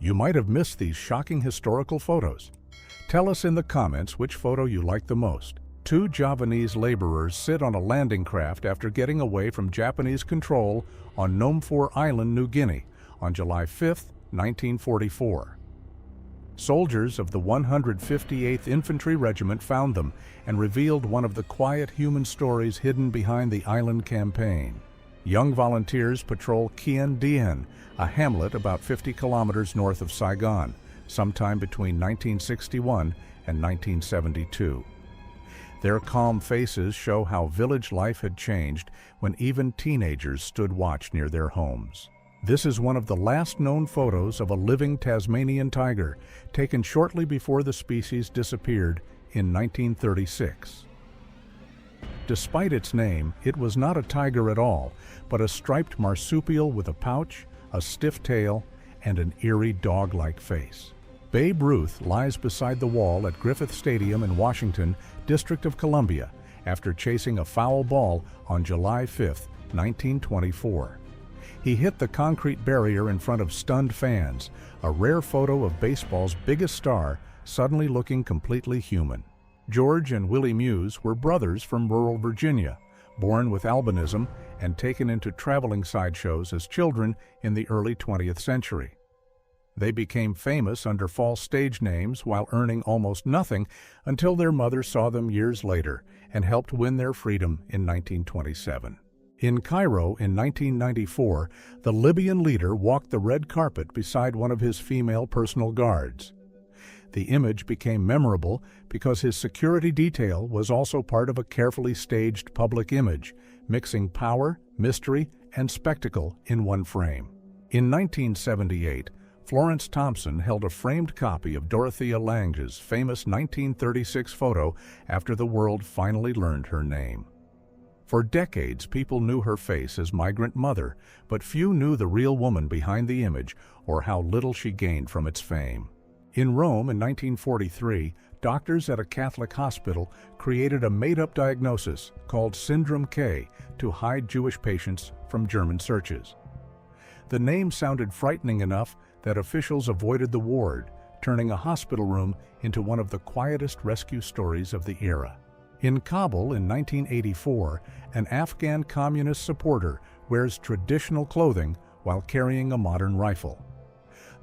You might have missed these shocking historical photos. Tell us in the comments which photo you like the most. Two Javanese laborers sit on a landing craft after getting away from Japanese control on Nomfor Island, New Guinea, on July 5, 1944. Soldiers of the 158th Infantry Regiment found them and revealed one of the quiet human stories hidden behind the island campaign. Young volunteers patrol Kien Dien, a hamlet about 50 kilometers north of Saigon, sometime between 1961 and 1972. Their calm faces show how village life had changed when even teenagers stood watch near their homes. This is one of the last known photos of a living Tasmanian tiger, taken shortly before the species disappeared in 1936. Despite its name, it was not a tiger at all, but a striped marsupial with a pouch, a stiff tail, and an eerie dog-like face. Babe Ruth lies beside the wall at Griffith Stadium in Washington, District of Columbia, after chasing a foul ball on July 5, 1924. He hit the concrete barrier in front of stunned fans, a rare photo of baseball's biggest star suddenly looking completely human. George and Willie Muse were brothers from rural Virginia, born with albinism and taken into traveling sideshows as children in the early 20th century. They became famous under false stage names while earning almost nothing until their mother saw them years later and helped win their freedom in 1927. In Cairo in 1994, the Libyan leader walked the red carpet beside one of his female personal guards. The image became memorable because his security detail was also part of a carefully staged public image, mixing power, mystery, and spectacle in one frame. In 1978, Florence Thompson held a framed copy of Dorothea Lange's famous 1936 photo after the world finally learned her name. For decades, people knew her face as Migrant Mother, but few knew the real woman behind the image or how little she gained from its fame. In Rome in 1943, doctors at a Catholic hospital created a made-up diagnosis called Syndrome K to hide Jewish patients from German searches. The name sounded frightening enough that officials avoided the ward, turning a hospital room into one of the quietest rescue stories of the era. In Kabul in 1984, an Afghan communist supporter wears traditional clothing while carrying a modern rifle.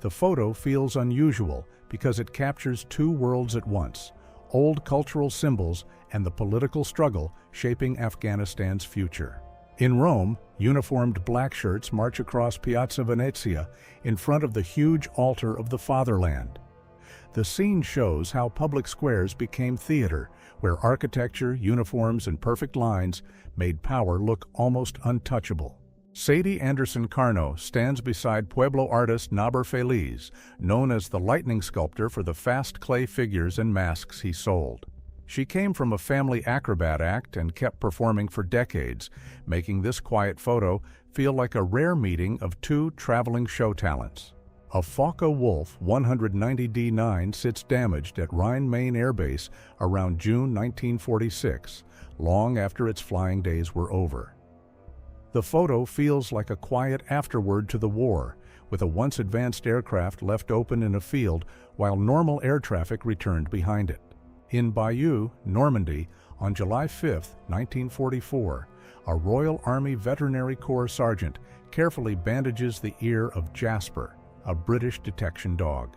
The photo feels unusual because it captures two worlds at once, old cultural symbols and the political struggle shaping Afghanistan's future. In Rome, uniformed black shirts march across Piazza Venezia in front of the huge altar of the fatherland. The scene shows how public squares became theater, where architecture, uniforms, and perfect lines made power look almost untouchable. Sadie Anderson Carno stands beside Pueblo artist Naber Feliz, known as the lightning sculptor for the fast clay figures and masks he sold. She came from a family acrobat act and kept performing for decades, making this quiet photo feel like a rare meeting of two traveling show talents. A Focke-Wulf 190D9 sits damaged at Rhine-Main Air Base around June 1946, long after its flying days were over. The photo feels like a quiet afterword to the war, with a once advanced aircraft left open in a field while normal air traffic returned behind it. In Bayeux, Normandy, on July 5, 1944, a Royal Army Veterinary Corps sergeant carefully bandages the ear of Jasper, a British detection dog.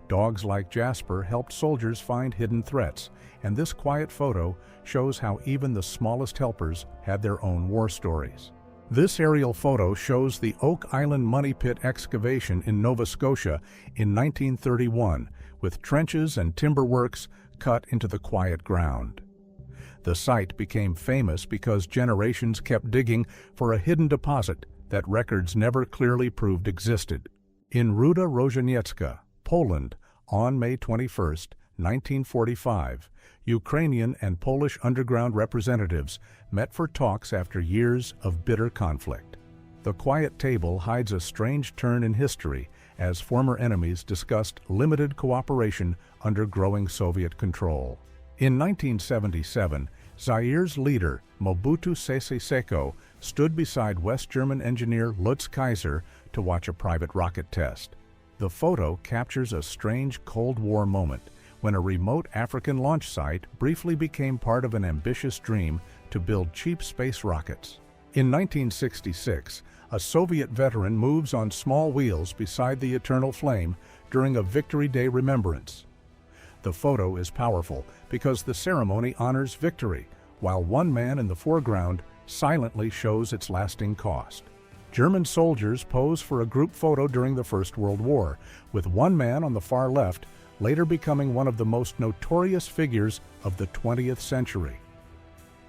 Dogs like Jasper helped soldiers find hidden threats, and this quiet photo shows how even the smallest helpers had their own war stories. This aerial photo shows the Oak Island Money Pit excavation in Nova Scotia in 1931, with trenches and timber works cut into the quiet ground. The site became famous because generations kept digging for a hidden deposit that records never clearly proved existed. In Ruda Rozheniecka, Poland, on May 21, 1945, Ukrainian and Polish underground representatives met for talks after years of bitter conflict. The quiet table hides a strange turn in history as former enemies discussed limited cooperation under growing Soviet control. In 1977, Zaire's leader, Mobutu Sese Seko, stood beside West German engineer Lutz Kaiser to watch a private rocket test. The photo captures a strange Cold War moment when a remote African launch site briefly became part of an ambitious dream to build cheap space rockets. In 1966, a Soviet veteran moves on small wheels beside the eternal flame during a Victory Day remembrance. The photo is powerful because the ceremony honors victory, while one man in the foreground silently shows its lasting cost. German soldiers pose for a group photo during the First World War, with one man on the far left later becoming one of the most notorious figures of the 20th century.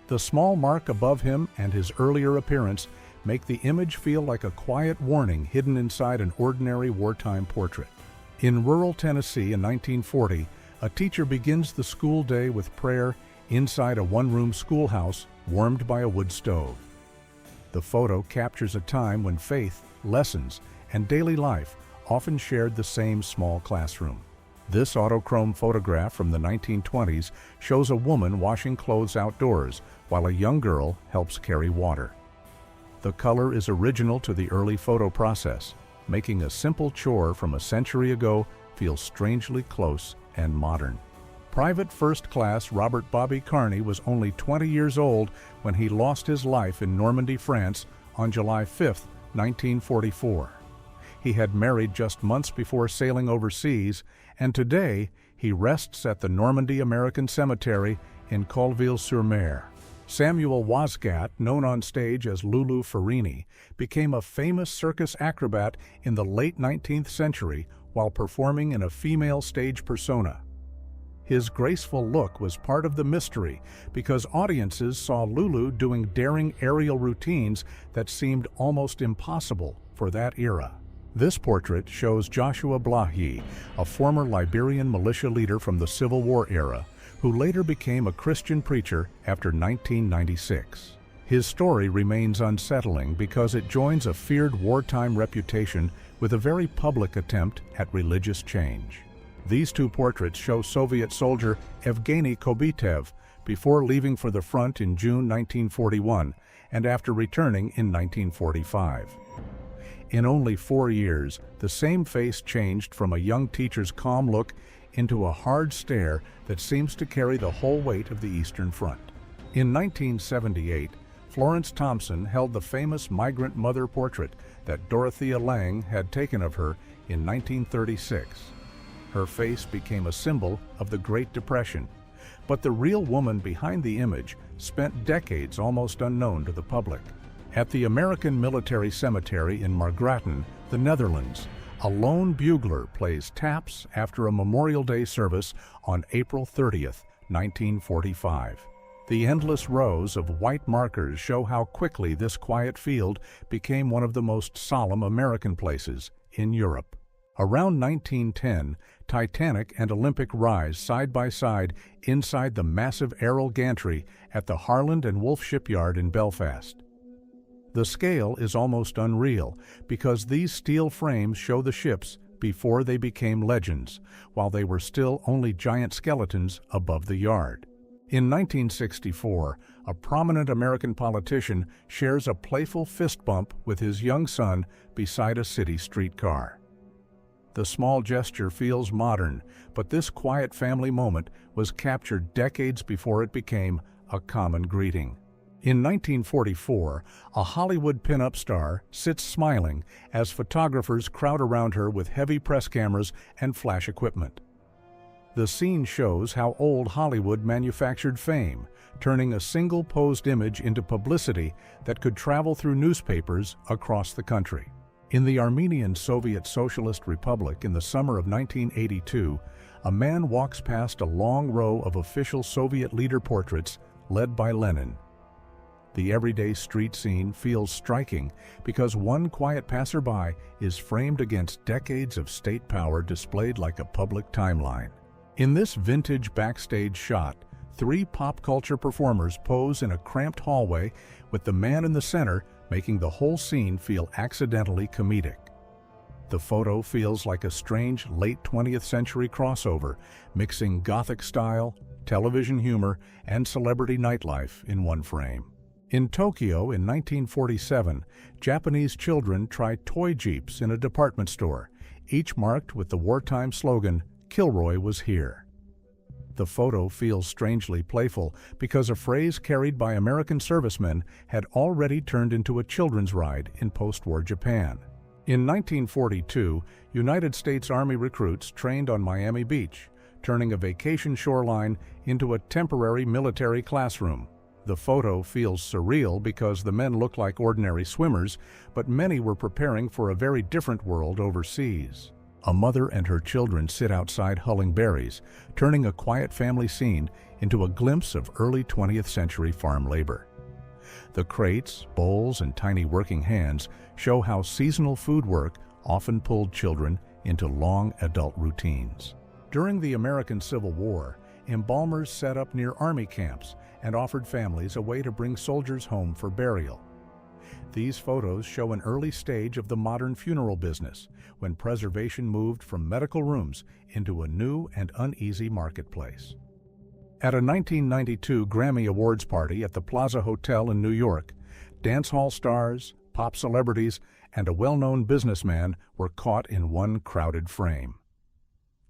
The small mark above him and his earlier appearance make the image feel like a quiet warning hidden inside an ordinary wartime portrait. In rural Tennessee in 1940, a teacher begins the school day with prayer inside a one-room schoolhouse warmed by a wood stove. The photo captures a time when faith, lessons, and daily life often shared the same small classroom. This autochrome photograph from the 1920s shows a woman washing clothes outdoors while a young girl helps carry water. The color is original to the early photo process, making a simple chore from a century ago feel strangely close and modern. Private First Class Robert Bobby Carney was only 20 years old when he lost his life in Normandy, France on July 5, 1944. He had married just months before sailing overseas, and today he rests at the Normandy American Cemetery in Colville-sur-Mer. Samuel Wasgat, known on stage as Lulu Ferrini, became a famous circus acrobat in the late 19th century while performing in a female stage persona. His graceful look was part of the mystery because audiences saw Lulu doing daring aerial routines that seemed almost impossible for that era. This portrait shows Joshua Blahi, a former Liberian militia leader from the Civil War era, who later became a Christian preacher after 1996. His story remains unsettling because it joins a feared wartime reputation with a very public attempt at religious change. These two portraits show Soviet soldier Evgeny Kobitev before leaving for the front in June 1941 and after returning in 1945. In only 4 years, the same face changed from a young teacher's calm look into a hard stare that seems to carry the whole weight of the Eastern Front. In 1978, Florence Thompson held the famous migrant mother portrait that Dorothea Lange had taken of her in 1936. Her face became a symbol of the Great Depression, but the real woman behind the image spent decades almost unknown to the public. At the American Military Cemetery in Margraten, the Netherlands, a lone bugler plays taps after a Memorial Day service on April 30th, 1945. The endless rows of white markers show how quickly this quiet field became one of the most solemn American places in Europe. Around 1910, Titanic and Olympic rise side by side inside the massive Errol gantry at the Harland and Wolff shipyard in Belfast. The scale is almost unreal because these steel frames show the ships before they became legends, while they were still only giant skeletons above the yard. In 1964, a prominent American politician shares a playful fist bump with his young son beside a city streetcar. The small gesture feels modern, but this quiet family moment was captured decades before it became a common greeting. In 1944, a Hollywood pin-up star sits smiling as photographers crowd around her with heavy press cameras and flash equipment. The scene shows how old Hollywood manufactured fame, turning a single posed image into publicity that could travel through newspapers across the country. In the Armenian Soviet Socialist Republic in the summer of 1982, a man walks past a long row of official Soviet leader portraits led by Lenin. The everyday street scene feels striking because one quiet passerby is framed against decades of state power displayed like a public timeline. In this vintage backstage shot, 3 pop culture performers pose in a cramped hallway with the man in the center making the whole scene feel accidentally comedic. The photo feels like a strange late 20th century crossover, mixing Gothic style, television humor, and celebrity nightlife in one frame. In Tokyo in 1947, Japanese children try toy jeeps in a department store, each marked with the wartime slogan, "Kilroy was here." The photo feels strangely playful because a phrase carried by American servicemen had already turned into a children's ride in post-war Japan. In 1942, United States Army recruits trained on Miami Beach, turning a vacation shoreline into a temporary military classroom. The photo feels surreal because the men look like ordinary swimmers, but many were preparing for a very different world overseas. A mother and her children sit outside hulling berries, turning a quiet family scene into a glimpse of early 20th century farm labor. The crates, bowls, and tiny working hands show how seasonal food work often pulled children into long adult routines. During the American Civil War, embalmers set up near army camps and offered families a way to bring soldiers home for burial. These photos show an early stage of the modern funeral business, when preservation moved from medical rooms into a new and uneasy marketplace. At a 1992 Grammy Awards party at the Plaza Hotel in New York, dance hall stars, pop celebrities, and a well-known businessman were caught in one crowded frame.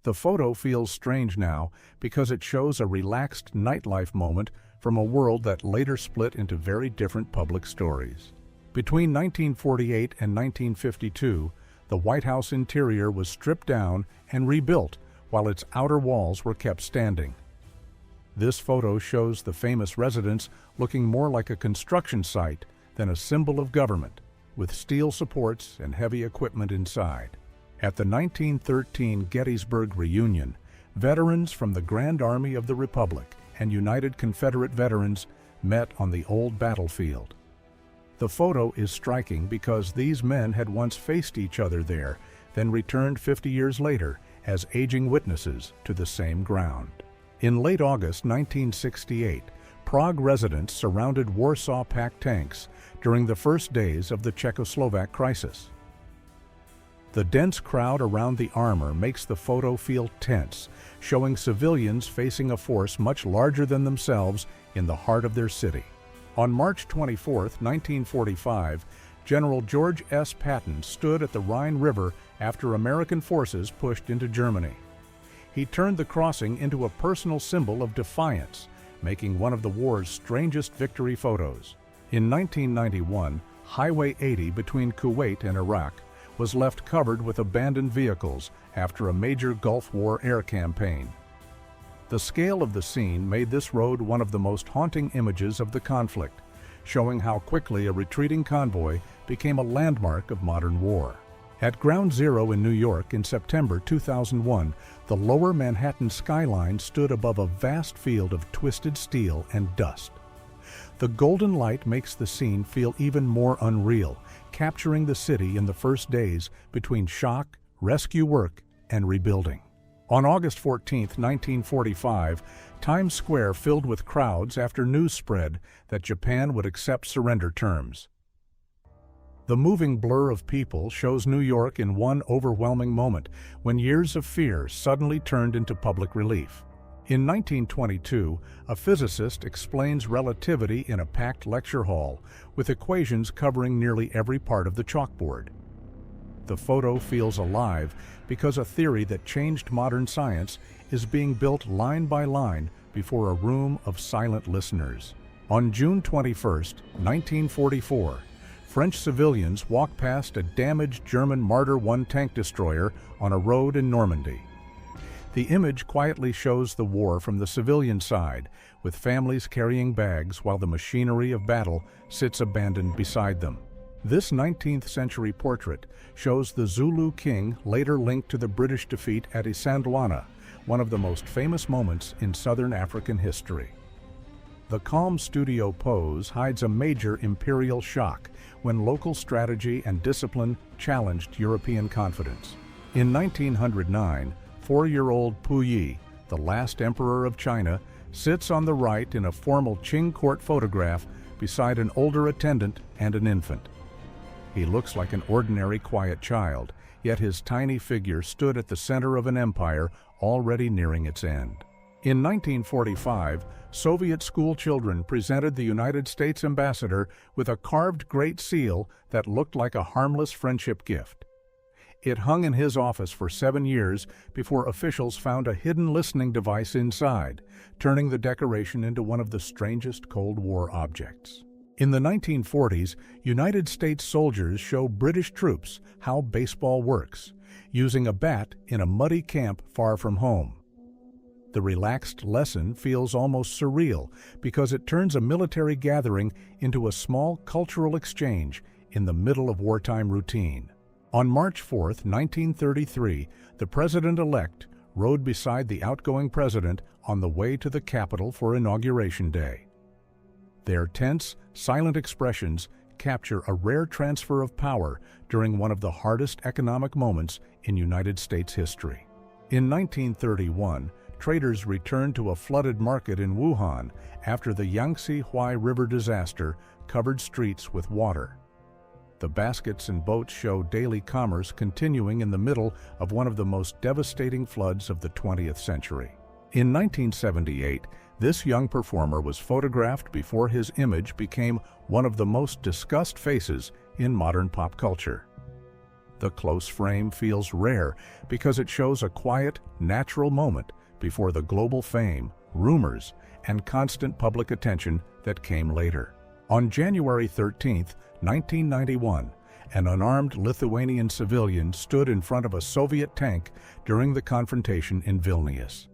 The photo feels strange now because it shows a relaxed nightlife moment from a world that later split into very different public stories. Between 1948 and 1952, the White House interior was stripped down and rebuilt while its outer walls were kept standing. This photo shows the famous residence looking more like a construction site than a symbol of government, with steel supports and heavy equipment inside. At the 1913 Gettysburg reunion, veterans from the Grand Army of the Republic and United Confederate veterans met on the old battlefield. The photo is striking because these men had once faced each other there, then returned 50 years later as aging witnesses to the same ground. In late August 1968, Prague residents surrounded Warsaw Pact tanks during the first days of the Czechoslovak crisis. The dense crowd around the armor makes the photo feel tense, showing civilians facing a force much larger than themselves in the heart of their city. On March 24, 1945, General George S. Patton stood at the Rhine River after American forces pushed into Germany. He turned the crossing into a personal symbol of defiance, making one of the war's strangest victory photos. In 1991, Highway 80 between Kuwait and Iraq was left covered with abandoned vehicles after a major Gulf War air campaign. The scale of the scene made this road one of the most haunting images of the conflict, showing how quickly a retreating convoy became a landmark of modern war. At Ground Zero in New York in September 2001, the lower Manhattan skyline stood above a vast field of twisted steel and dust. The golden light makes the scene feel even more unreal, capturing the city in the first days between shock, rescue work, and rebuilding. On August 14, 1945, Times Square filled with crowds after news spread that Japan would accept surrender terms. The moving blur of people shows New York in one overwhelming moment when years of fear suddenly turned into public relief. In 1922, a physicist explains relativity in a packed lecture hall with equations covering nearly every part of the chalkboard. The photo feels alive because a theory that changed modern science is being built line by line before a room of silent listeners. On June 21, 1944, French civilians walked past a damaged German Marder I tank destroyer on a road in Normandy. The image quietly shows the war from the civilian side, with families carrying bags while the machinery of battle sits abandoned beside them. This 19th century portrait shows the Zulu king later linked to the British defeat at Isandlwana, one of the most famous moments in Southern African history. The calm studio pose hides a major imperial shock when local strategy and discipline challenged European confidence. In 1909, 4-year-old Puyi, the last emperor of China, sits on the right in a formal Qing court photograph beside an older attendant and an infant. He looks like an ordinary quiet child, yet his tiny figure stood at the center of an empire already nearing its end. In 1945, Soviet school children presented the United States ambassador with a carved Great Seal that looked like a harmless friendship gift. It hung in his office for 7 years before officials found a hidden listening device inside, turning the decoration into one of the strangest Cold War objects. In the 1940s, United States soldiers show British troops how baseball works, using a bat in a muddy camp far from home. The relaxed lesson feels almost surreal because it turns a military gathering into a small cultural exchange in the middle of wartime routine. On March 4, 1933, the president-elect rode beside the outgoing president on the way to the Capitol for Inauguration Day. Their tense, silent expressions capture a rare transfer of power during one of the hardest economic moments in United States history. In 1931, traders returned to a flooded market in Wuhan after the Yangtze River disaster covered streets with water. The baskets and boats show daily commerce continuing in the middle of one of the most devastating floods of the 20th century. In 1978, this young performer was photographed before his image became one of the most discussed faces in modern pop culture. The close frame feels rare because it shows a quiet, natural moment before the global fame, rumors, and constant public attention that came later. On January 13, 1991, an unarmed Lithuanian civilian stood in front of a Soviet tank during the confrontation in Vilnius.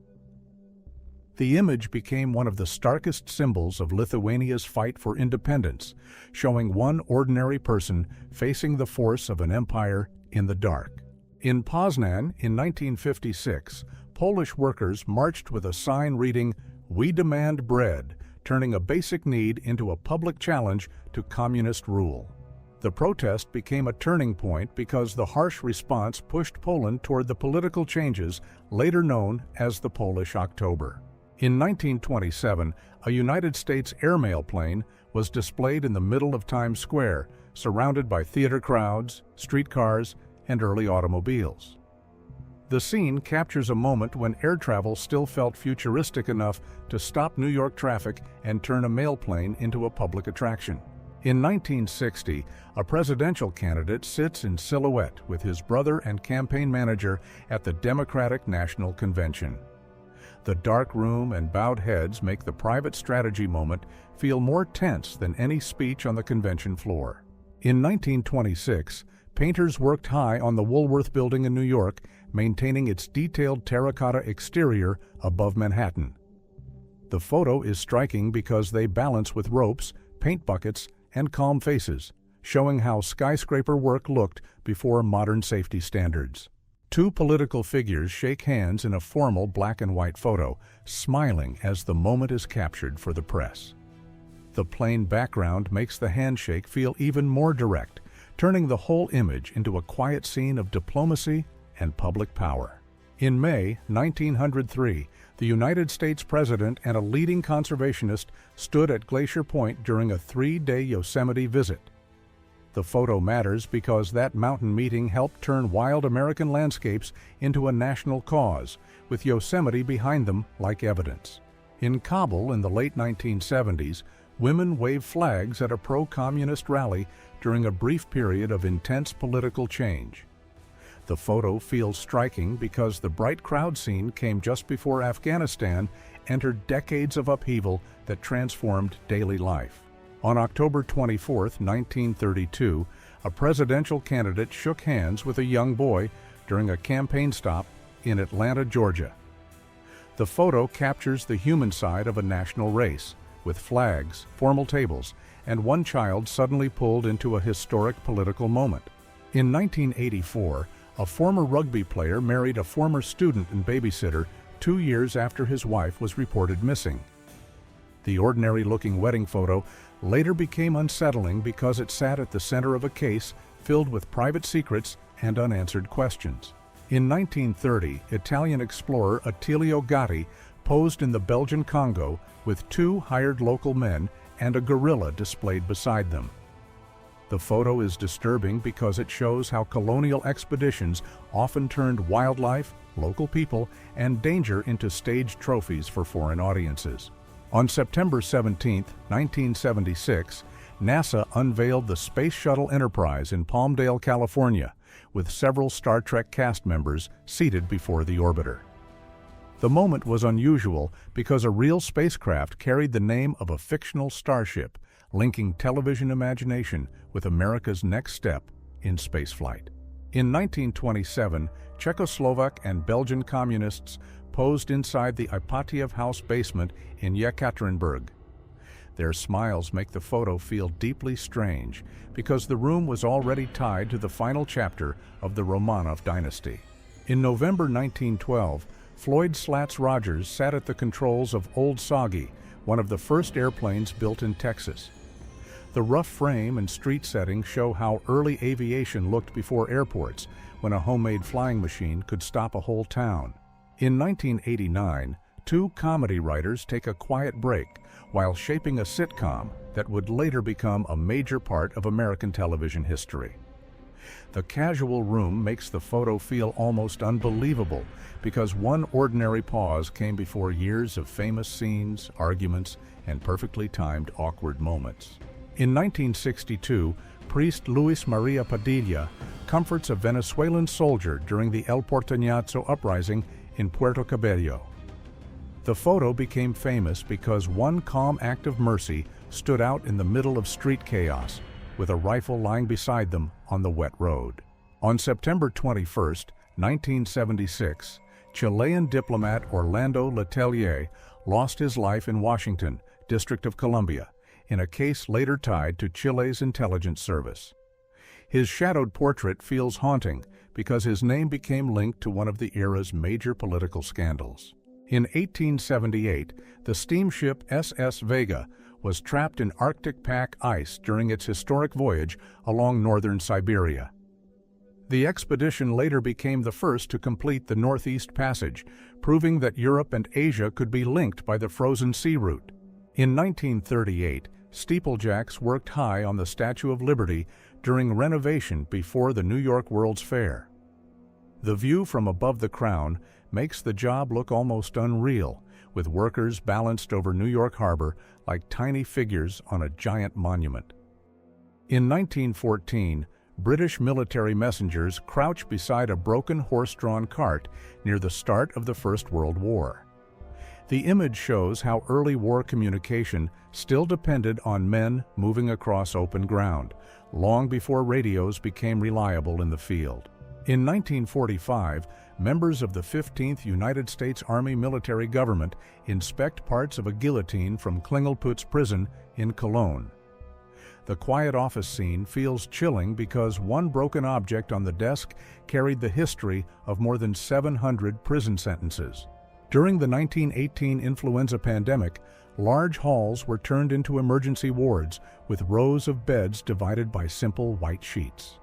The image became one of the starkest symbols of Lithuania's fight for independence, showing one ordinary person facing the force of an empire in the dark. In Poznan in 1956, Polish workers marched with a sign reading, "We demand bread," turning a basic need into a public challenge to communist rule. The protest became a turning point because the harsh response pushed Poland toward the political changes later known as the Polish October. In 1927, a United States airmail plane was displayed in the middle of Times Square, surrounded by theater crowds, streetcars, and early automobiles. The scene captures a moment when air travel still felt futuristic enough to stop New York traffic and turn a mail plane into a public attraction. In 1960, a presidential candidate sits in silhouette with his brother and campaign manager at the Democratic National Convention. The dark room and bowed heads make the private strategy moment feel more tense than any speech on the convention floor. In 1926, painters worked high on the Woolworth Building in New York, maintaining its detailed terracotta exterior above Manhattan. The photo is striking because they balance with ropes, paint buckets, and calm faces, showing how skyscraper work looked before modern safety standards. Two political figures shake hands in a formal black and white photo, smiling as the moment is captured for the press. The plain background makes the handshake feel even more direct, turning the whole image into a quiet scene of diplomacy and public power. In May 1903, the United States President and a leading conservationist stood at Glacier Point during a 3-day Yosemite visit. The photo matters because that mountain meeting helped turn wild American landscapes into a national cause, with Yosemite behind them like evidence. In Kabul in the late 1970s, women waved flags at a pro-communist rally during a brief period of intense political change. The photo feels striking because the bright crowd scene came just before Afghanistan entered decades of upheaval that transformed daily life. On October 24, 1932, a presidential candidate shook hands with a young boy during a campaign stop in Atlanta, Georgia. The photo captures the human side of a national race, with flags, formal tables, and one child suddenly pulled into a historic political moment. In 1984, a former rugby player married a former student and babysitter 2 years after his wife was reported missing. The ordinary-looking wedding photo later became unsettling because it sat at the center of a case filled with private secrets and unanswered questions. In 1930, Italian explorer Attilio Gatti posed in the Belgian Congo with 2 hired local men and a gorilla displayed beside them. The photo is disturbing because it shows how colonial expeditions often turned wildlife, local people, and danger into staged trophies for foreign audiences. On September 17, 1976, NASA unveiled the Space Shuttle Enterprise in Palmdale, California, with several Star Trek cast members seated before the orbiter. The moment was unusual because a real spacecraft carried the name of a fictional starship, linking television imagination with America's next step in spaceflight. In 1927, Czechoslovak and Belgian communists posed inside the Ipatiev House basement in Yekaterinburg. Their smiles make the photo feel deeply strange because the room was already tied to the final chapter of the Romanov dynasty. In November 1912, Floyd Slats Rogers sat at the controls of Old Soggy, one of the first airplanes built in Texas. The rough frame and street setting show how early aviation looked before airports, when a homemade flying machine could stop a whole town. In 1989, two comedy writers take a quiet break while shaping a sitcom that would later become a major part of American television history. The casual room makes the photo feel almost unbelievable because one ordinary pause came before years of famous scenes, arguments, and perfectly timed awkward moments. In 1962, priest Luis Maria Padilla comforts a Venezuelan soldier during the El Portoñazo uprising in Puerto Cabello. The photo became famous because one calm act of mercy stood out in the middle of street chaos, with a rifle lying beside them on the wet road. On September 21, 1976, Chilean diplomat Orlando Letelier lost his life in Washington, District of Columbia, in a case later tied to Chile's intelligence service. His shadowed portrait feels haunting because his name became linked to one of the era's major political scandals. In 1878, the steamship SS Vega was trapped in Arctic pack ice during its historic voyage along northern Siberia. The expedition later became the first to complete the Northeast Passage, proving that Europe and Asia could be linked by the frozen sea route. In 1938, steeplejacks worked high on the Statue of Liberty during renovation before the New York World's Fair. The view from above the crown makes the job look almost unreal, with workers balanced over New York Harbor like tiny figures on a giant monument. In 1914, British military messengers crouched beside a broken horse-drawn cart near the start of the First World War. The image shows how early war communication still depended on men moving across open ground, long before radios became reliable in the field. In 1945, members of the 15th United States Army military government inspect parts of a guillotine from Klingelputz prison in Cologne. The quiet office scene feels chilling because one broken object on the desk carried the history of more than 700 prison sentences. During the 1918 influenza pandemic, large halls were turned into emergency wards with rows of beds divided by simple white sheets.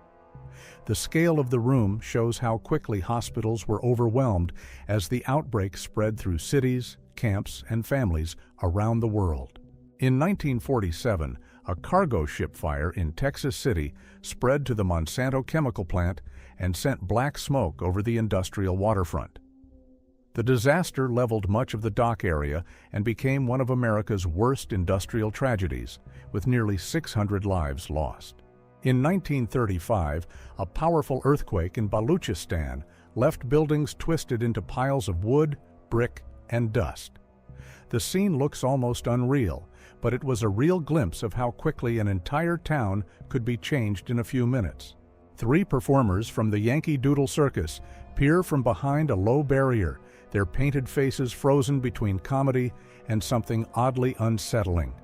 The scale of the room shows how quickly hospitals were overwhelmed as the outbreak spread through cities, camps, and families around the world. In 1947, a cargo ship fire in Texas City spread to the Monsanto chemical plant and sent black smoke over the industrial waterfront. The disaster leveled much of the dock area and became one of America's worst industrial tragedies, with nearly 600 lives lost. In 1935, a powerful earthquake in Baluchistan left buildings twisted into piles of wood, brick, and dust. The scene looks almost unreal, but it was a real glimpse of how quickly an entire town could be changed in a few minutes. 3 performers from the Yankee Doodle Circus peer from behind a low barrier, their painted faces frozen between comedy and something oddly unsettling.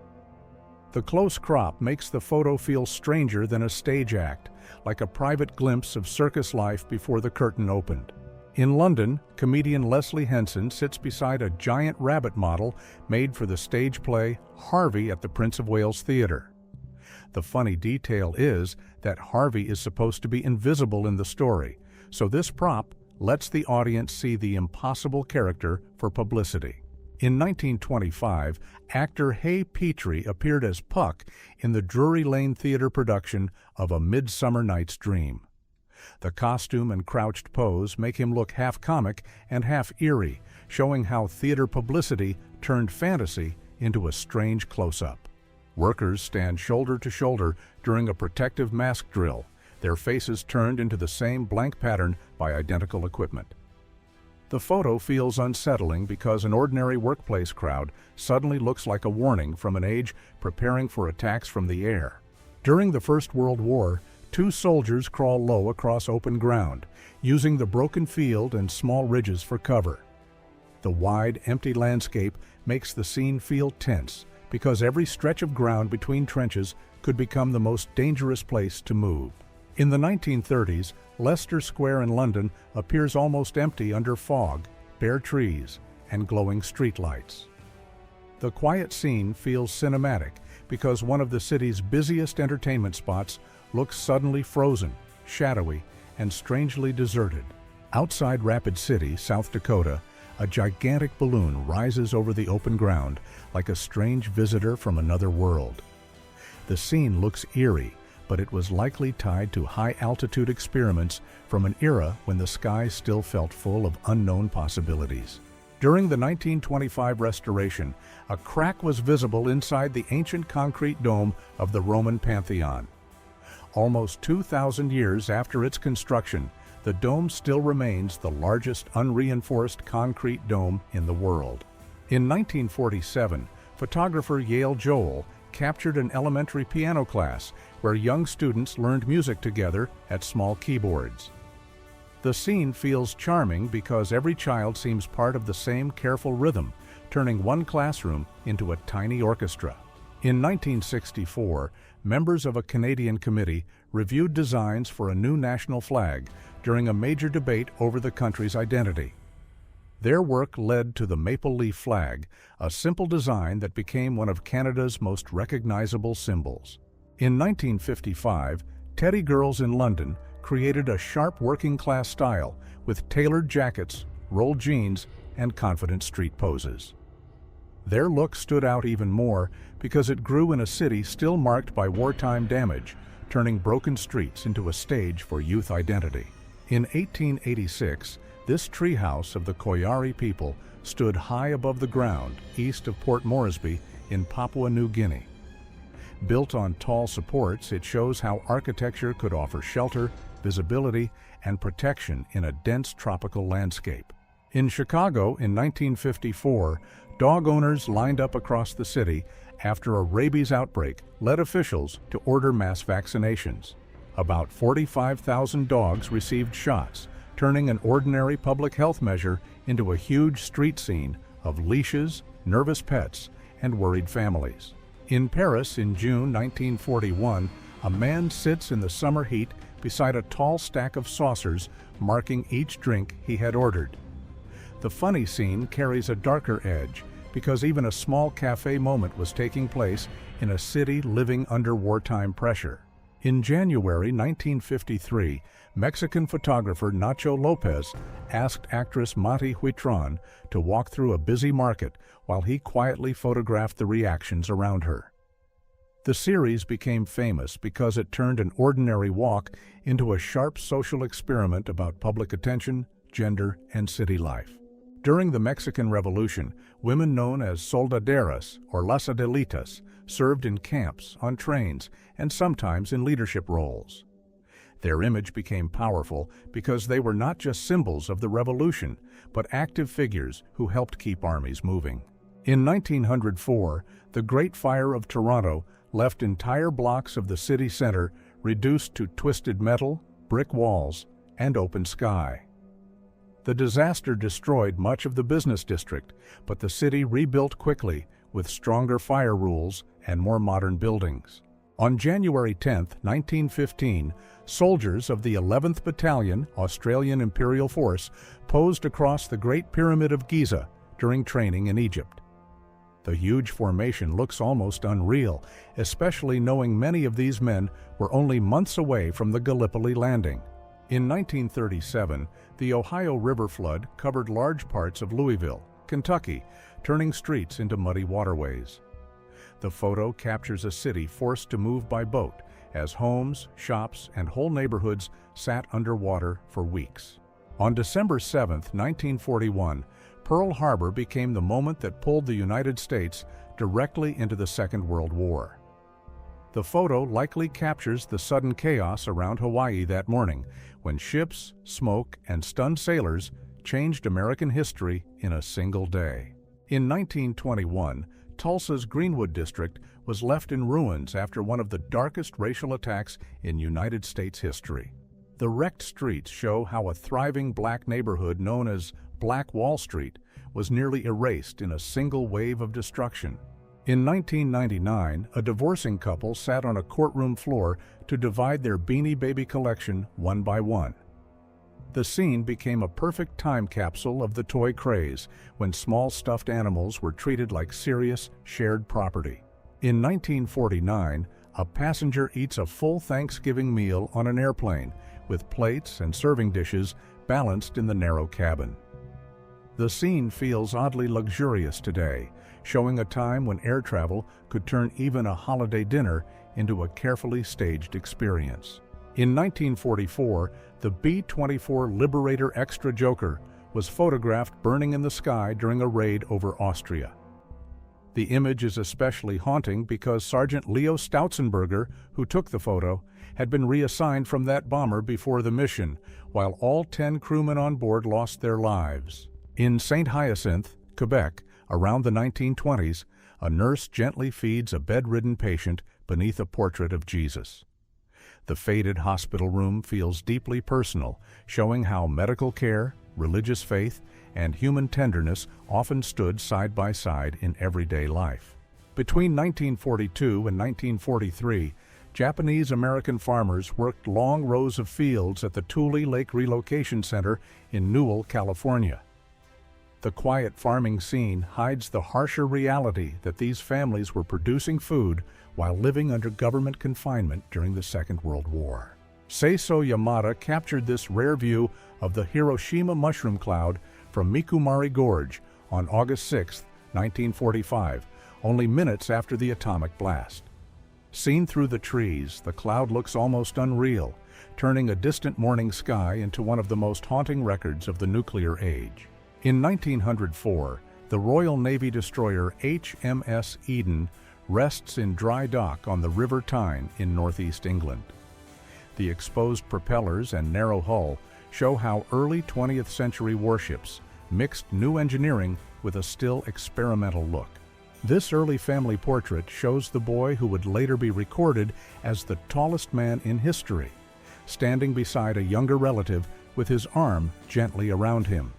The close crop makes the photo feel stranger than a stage act, like a private glimpse of circus life before the curtain opened. In London, comedian Leslie Henson sits beside a giant rabbit model made for the stage play Harvey at the Prince of Wales Theatre. The funny detail is that Harvey is supposed to be invisible in the story, so this prop lets the audience see the impossible character for publicity. In 1925, actor Hay Petrie appeared as Puck in the Drury Lane Theatre production of A Midsummer Night's Dream. The costume and crouched pose make him look half comic and half eerie, showing how theater publicity turned fantasy into a strange close-up. Workers stand shoulder to shoulder during a protective mask drill, their faces turned into the same blank pattern by identical equipment. The photo feels unsettling because an ordinary workplace crowd suddenly looks like a warning from an age preparing for attacks from the air. During the First World War, two soldiers crawl low across open ground, using the broken field and small ridges for cover. The wide, empty landscape makes the scene feel tense because every stretch of ground between trenches could become the most dangerous place to move. In the 1930s, Leicester Square in London appears almost empty under fog, bare trees, and glowing streetlights. The quiet scene feels cinematic because one of the city's busiest entertainment spots looks suddenly frozen, shadowy, and strangely deserted. Outside Rapid City, South Dakota, a gigantic balloon rises over the open ground like a strange visitor from another world. The scene looks eerie, but it was likely tied to high-altitude experiments from an era when the sky still felt full of unknown possibilities. During the 1925 restoration, a crack was visible inside the ancient concrete dome of the Roman Pantheon. Almost 2,000 years after its construction, the dome still remains the largest unreinforced concrete dome in the world. In 1947, photographer Yale Joel captured an elementary piano class where young students learned music together at small keyboards. The scene feels charming because every child seems part of the same careful rhythm, turning one classroom into a tiny orchestra. In 1964, members of a Canadian committee reviewed designs for a new national flag during a major debate over the country's identity. Their work led to the maple leaf flag, a simple design that became one of Canada's most recognizable symbols. In 1955, Teddy Girls in London created a sharp working-class style with tailored jackets, rolled jeans, and confident street poses. Their look stood out even more because it grew in a city still marked by wartime damage, turning broken streets into a stage for youth identity. In 1886, this treehouse of the Koyari people stood high above the ground east of Port Moresby in Papua New Guinea. Built on tall supports, it shows how architecture could offer shelter, visibility, and protection in a dense tropical landscape. In Chicago in 1954, dog owners lined up across the city after a rabies outbreak led officials to order mass vaccinations. About 45,000 dogs received shots, turning an ordinary public health measure into a huge street scene of leashes, nervous pets, and worried families. In Paris in June 1941, a man sits in the summer heat beside a tall stack of saucers marking each drink he had ordered. The funny scene carries a darker edge because even a small cafe moment was taking place in a city living under wartime pressure. In January 1953, Mexican photographer Nacho Lopez asked actress Mati Huitron to walk through a busy market while he quietly photographed the reactions around her. The series became famous because it turned an ordinary walk into a sharp social experiment about public attention, gender, and city life. During the Mexican Revolution, women known as soldaderas or las adelitas served in camps, on trains, and sometimes in leadership roles. Their image became powerful because they were not just symbols of the revolution, but active figures who helped keep armies moving. In 1904, the Great Fire of Toronto left entire blocks of the city center reduced to twisted metal, brick walls, and open sky. The disaster destroyed much of the business district, but the city rebuilt quickly with stronger fire rules and more modern buildings. On January 10, 1915, soldiers of the 11th Battalion, Australian Imperial Force, posed across the Great Pyramid of Giza during training in Egypt. The huge formation looks almost unreal, especially knowing many of these men were only months away from the Gallipoli landing. In 1937, the Ohio River flood covered large parts of Louisville, Kentucky, turning streets into muddy waterways. The photo captures a city forced to move by boat as homes, shops, and whole neighborhoods sat underwater for weeks. On December 7, 1941, Pearl Harbor became the moment that pulled the United States directly into the Second World War. The photo likely captures the sudden chaos around Hawaii that morning, when ships, smoke, and stunned sailors changed American history in a single day. In 1921, Tulsa's Greenwood district was left in ruins after one of the darkest racial attacks in United States history. The wrecked streets show how a thriving black neighborhood known as Black Wall Street was nearly erased in a single wave of destruction. In 1999, a divorcing couple sat on a courtroom floor to divide their Beanie Baby collection one by one. The scene became a perfect time capsule of the toy craze, when small stuffed animals were treated like serious, shared property. In 1949, a passenger eats a full Thanksgiving meal on an airplane, with plates and serving dishes balanced in the narrow cabin. The scene feels oddly luxurious today, showing a time when air travel could turn even a holiday dinner into a carefully staged experience. In 1944, the B-24 Liberator Extra Joker was photographed burning in the sky during a raid over Austria. The image is especially haunting because Sergeant Leo Stautzenberger, who took the photo, had been reassigned from that bomber before the mission, while all 10 crewmen on board lost their lives. In St. Hyacinthe, Quebec, around the 1920s, a nurse gently feeds a bedridden patient beneath a portrait of Jesus. The faded hospital room feels deeply personal, showing how medical care, religious faith, and human tenderness often stood side by side in everyday life. Between 1942 and 1943, Japanese-American farmers worked long rows of fields at the Tule Lake Relocation Center in Newell, California. The quiet farming scene hides the harsher reality that these families were producing food while living under government confinement during the Second World War. Seiso Yamada captured this rare view of the Hiroshima mushroom cloud from Mikumari Gorge on August 6, 1945, only minutes after the atomic blast. Seen through the trees, the cloud looks almost unreal, turning a distant morning sky into one of the most haunting records of the nuclear age. In 1904, the Royal Navy destroyer HMS Eden rests in dry dock on the River Tyne in northeast England. The exposed propellers and narrow hull show how early 20th century warships mixed new engineering with a still experimental look. This early family portrait shows the boy who would later be recorded as the tallest man in history, standing beside a younger relative with his arm gently around him.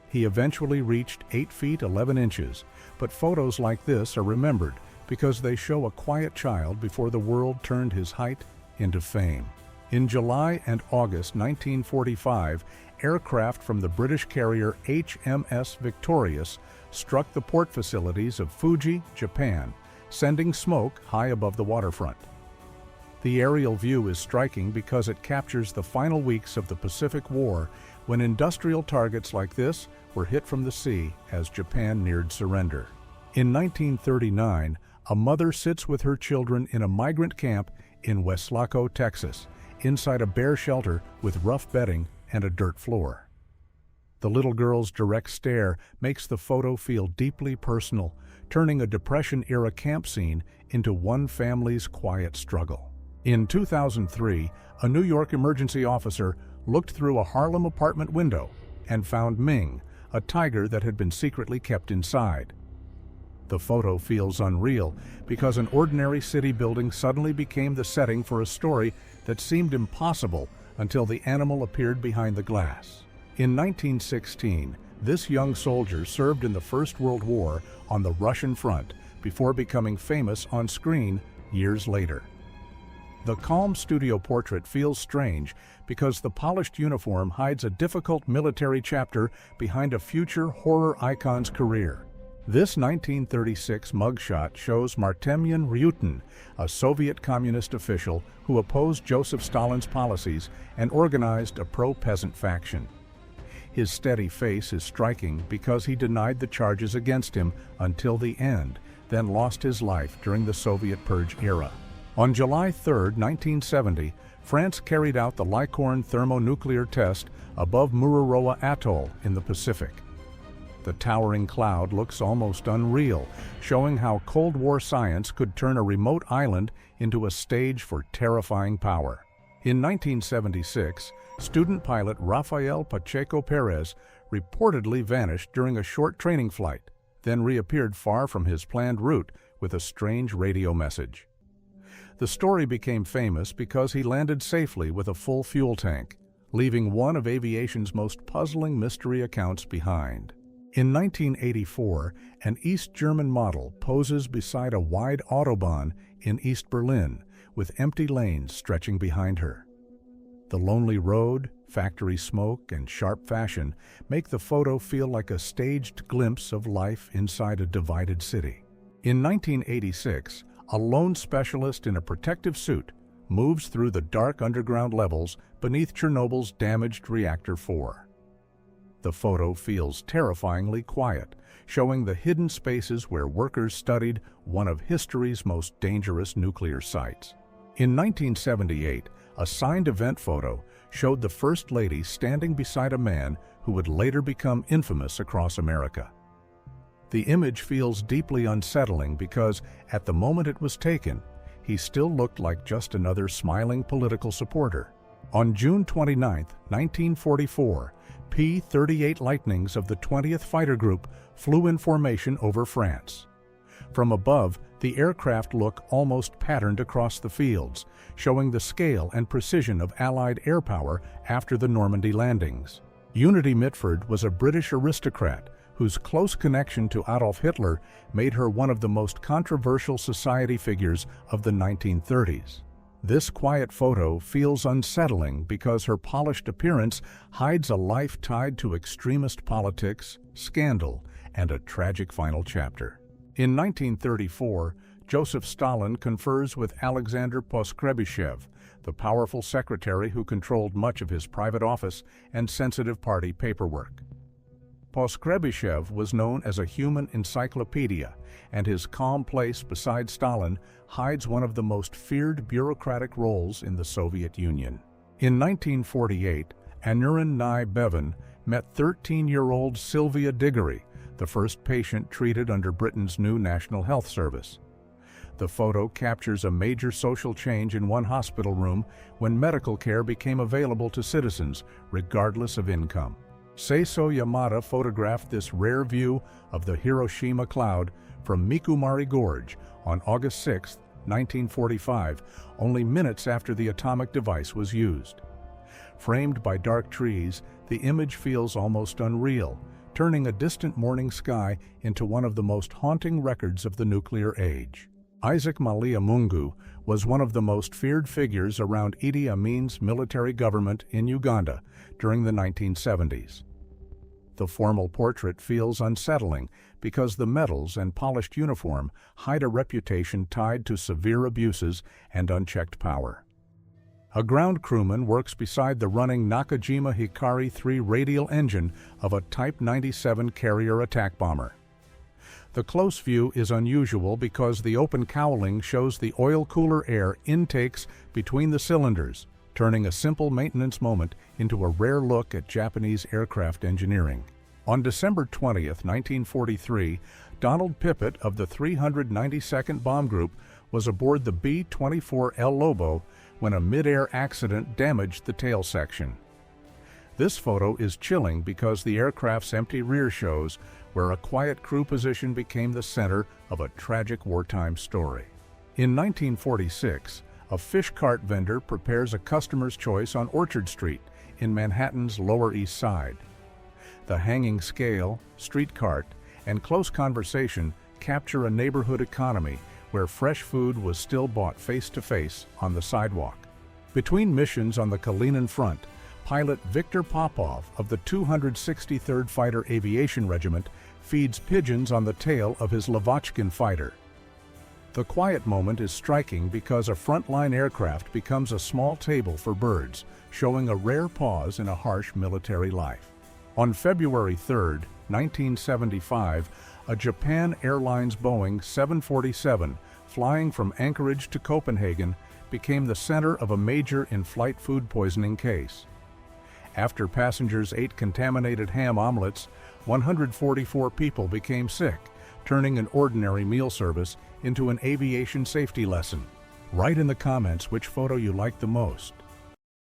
He eventually reached 8 feet 11 inches, but photos like this are remembered because they show a quiet child before the world turned his height into fame. In July and August 1945, aircraft from the British carrier HMS Victorious struck the port facilities of Fuji, Japan, sending smoke high above the waterfront. The aerial view is striking because it captures the final weeks of the Pacific War, when industrial targets like this were hit from the sea as Japan neared surrender. In 1939, a mother sits with her children in a migrant camp in Weslaco, Texas, inside a bare shelter with rough bedding and a dirt floor. The little girl's direct stare makes the photo feel deeply personal, turning a Depression-era camp scene into one family's quiet struggle. In 2003, a New York emergency officer looked through a Harlem apartment window and found Ming, a tiger that had been secretly kept inside. The photo feels unreal because an ordinary city building suddenly became the setting for a story that seemed impossible until the animal appeared behind the glass. In 1916, this young soldier served in the First World War on the Russian front before becoming famous on screen years later. The calm studio portrait feels strange because the polished uniform hides a difficult military chapter behind a future horror icon's career. This 1936 mugshot shows Martemyan Ryutin, a Soviet communist official who opposed Joseph Stalin's policies and organized a pro-peasant faction. His steady face is striking because he denied the charges against him until the end, then lost his life during the Soviet Purge era. On July 3, 1970, France carried out the Licorne thermonuclear test above Mururoa Atoll in the Pacific. The towering cloud looks almost unreal, showing how Cold War science could turn a remote island into a stage for terrifying power. In 1976, student pilot Rafael Pacheco Perez reportedly vanished during a short training flight, then reappeared far from his planned route with a strange radio message. The story became famous because he landed safely with a full fuel tank, leaving one of aviation's most puzzling mystery accounts behind. In 1984, an East German model poses beside a wide autobahn in East Berlin, with empty lanes stretching behind her. The lonely road, factory smoke, and sharp fashion make the photo feel like a staged glimpse of life inside a divided city. In 1986, a lone specialist in a protective suit moves through the dark underground levels beneath Chernobyl's damaged Reactor 4. The photo feels terrifyingly quiet, showing the hidden spaces where workers studied one of history's most dangerous nuclear sites. In 1978, a signed event photo showed the First Lady standing beside a man who would later become infamous across America. The image feels deeply unsettling because, at the moment it was taken, he still looked like just another smiling political supporter. On June 29, 1944, P-38 Lightnings of the 20th Fighter Group flew in formation over France. From above, the aircraft look almost patterned across the fields, showing the scale and precision of Allied air power after the Normandy landings. Unity Mitford was a British aristocrat whose close connection to Adolf Hitler made her one of the most controversial society figures of the 1930s. This quiet photo feels unsettling because her polished appearance hides a life tied to extremist politics, scandal, and a tragic final chapter. In 1934, Joseph Stalin confers with Alexander Poskrebyshev, the powerful secretary who controlled much of his private office and sensitive party paperwork. Poskrebyshev was known as a human encyclopedia, and his calm place beside Stalin hides one of the most feared bureaucratic roles in the Soviet Union. In 1948, Anurin Nye Bevan met 13-year-old Sylvia Diggory, the first patient treated under Britain's new National Health Service. The photo captures a major social change in one hospital room when medical care became available to citizens, regardless of income. Seiso Yamada photographed this rare view of the Hiroshima cloud from Mikumari Gorge on August 6, 1945, only minutes after the atomic device was used. Framed by dark trees, the image feels almost unreal, turning a distant morning sky into one of the most haunting records of the nuclear age. Isaac Malia Mungu was one of the most feared figures around Idi Amin's military government in Uganda during the 1970s. The formal portrait feels unsettling because the medals and polished uniform hide a reputation tied to severe abuses and unchecked power. A ground crewman works beside the running Nakajima Hikari 3 radial engine of a Type 97 carrier attack bomber. The close view is unusual because the open cowling shows the oil cooler air intakes between the cylinders, turning a simple maintenance moment into a rare look at Japanese aircraft engineering. On December 20, 1943, Donald Pippett of the 392nd Bomb Group was aboard the B-24 El Lobo when a mid-air accident damaged the tail section. This photo is chilling because the aircraft's empty rear shows where a quiet crew position became the center of a tragic wartime story. In 1946, a fish cart vendor prepares a customer's choice on Orchard Street in Manhattan's Lower East Side. The hanging scale, street cart, and close conversation capture a neighborhood economy where fresh food was still bought face-to-face on the sidewalk. Between missions on the Kalinin Front, pilot Viktor Popov of the 263rd Fighter Aviation Regiment feeds pigeons on the tail of his Lavochkin fighter. The quiet moment is striking because a frontline aircraft becomes a small table for birds, showing a rare pause in a harsh military life. On February 3, 1975, a Japan Airlines Boeing 747 flying from Anchorage to Copenhagen became the center of a major in-flight food poisoning case. After passengers ate contaminated ham omelets, 144 people became sick, turning an ordinary meal service into an aviation safety lesson. Write in the comments which photo you liked the most.